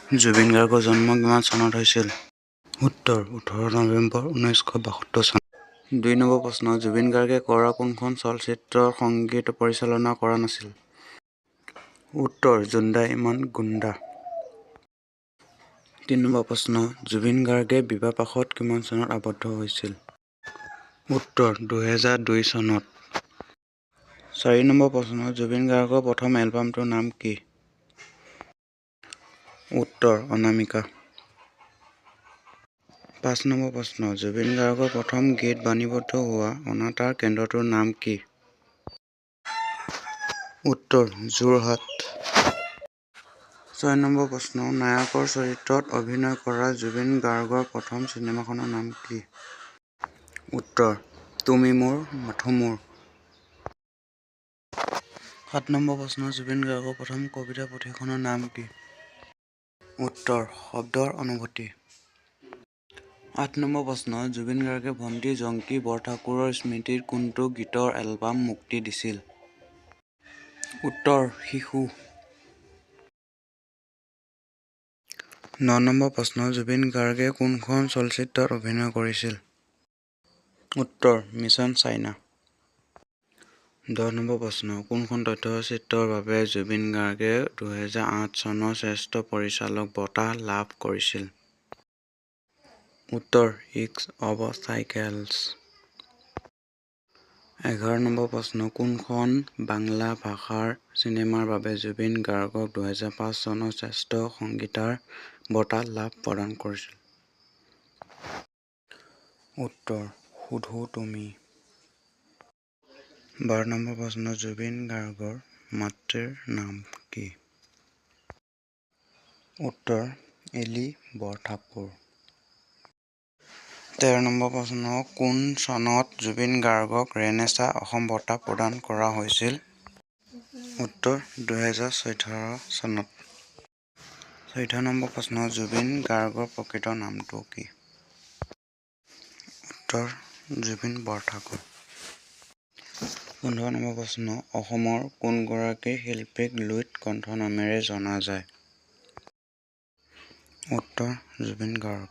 জুবিন গাৰ্গৰ জন্ম কিমান চনত হৈছিল? উত্তৰ 18 নৱেম্বৰ 1972 চন। 2 নম্বৰ প্ৰশ্ন, জুবিন গাৰ্গে কৰা কোনখন চলচ্চিত্ৰৰ সংগীত পৰিচালনা কৰা নাছিল? উত্তৰ জোনদা ইমান গুণ্ডা। 3 নম্বৰ প্ৰশ্ন, জুবিন গাৰ্গে বিবাহপাশত কিমান চনত আবদ্ধ হৈছিল? উত্তৰ 2002 চনত। 4 নম্বৰ প্ৰশ্ন, জুবিন গাৰ্গৰ প্ৰথম এলবামটোৰ নাম কি? উত্তৰ অনামিকা। 5 নম্বৰ প্ৰশ্ন, জুবিন গাৰ্গৰ প্ৰথম গীত বাণীবদ্ধ হোৱা অনাতাঁৰ কেন্দ্ৰটোৰ নাম কি? উত্তৰ যোৰহাট। 6 নম্বৰ প্ৰশ্ন, নায়কৰ চৰিত্ৰত অভিনয় কৰা জুবিন গাৰ্গৰ প্ৰথম চিনেমাখনৰ নাম কি? উত্তৰ তুমি মোৰ মাথোঁ মোৰ। 7 নম্বৰ প্ৰশ্ন, জুবিন গাৰ্গৰ প্ৰথম কবিতা পুথিখনৰ নাম কি? উত্তৰ শব্দৰ অনুভূতি। 8 নম্বৰ প্ৰশ্ন, জুবিন গাৰ্গে ভণ্টি জংকী বৰঠাকুৰৰ স্মৃতিত কোনটো গীতৰ এলবাম মুক্তি দিছিল? উত্তৰ শিশু। 9 নম্বৰ প্ৰশ্ন, জুবিন গাৰ্গে কোনখন চলচ্চিত্ৰত অভিনয় কৰিছিল? উত্তৰ মিছন চাইনা। 10 নম্বৰ প্ৰশ্ন, কোনখন তথ্যচিত্ৰৰ বাবে জুবিন গাৰ্গে 2008 চনৰ শ্ৰেষ্ঠ পৰিচালক বঁটা লাভ কৰিছিল? উত্তৰ ইক্স অৱ চাইকেলছ। 11 নম্বৰ প্ৰশ্ন, কোনখন বাংলা ভাষাৰ চিনেমাৰ বাবে জুবিন গাৰ্গক 2005 চনৰ শ্ৰেষ্ঠ সংগীতকাৰ বঁটা প্ৰদান কৰিছিল? উত্তৰ শুধু তুমি। 12 নম্বৰ প্ৰশ্ন, জুবিন গাৰ্গৰ মাতৃৰ নাম কি? উত্তৰ এলি বৰঠাকুৰ। 13 নম্বৰ প্ৰশ্ন, কোন চনত জুবিন গাৰ্গক ৰেনেছাঁ অসম বঁটা প্ৰদান কৰা হৈছিল? উত্তৰ 2014 চনত। 14 নম্বৰ প্ৰশ্ন, জুবিন গাৰ্গৰ প্ৰকৃত নামটো কি? উত্তৰ জুবিন বৰঠাকুৰ। 15 নম্বৰ প্ৰশ্ন, অসমৰ কোনগৰাকী শিল্পীক লুইত কণ্ঠ নামেৰে জনা যায়? উত্তৰ জুবিন গাৰ্গ।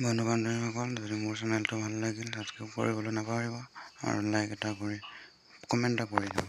বন্ধু বান্ধৱীসকল, যদি মোৰ চেনেলটো ভাল লাগিল ছাবস্ক্ৰাইব কৰিবলৈ নাপাহৰিব আৰু লাইক এটা কৰি কমেণ্ট এটা কৰি দিব।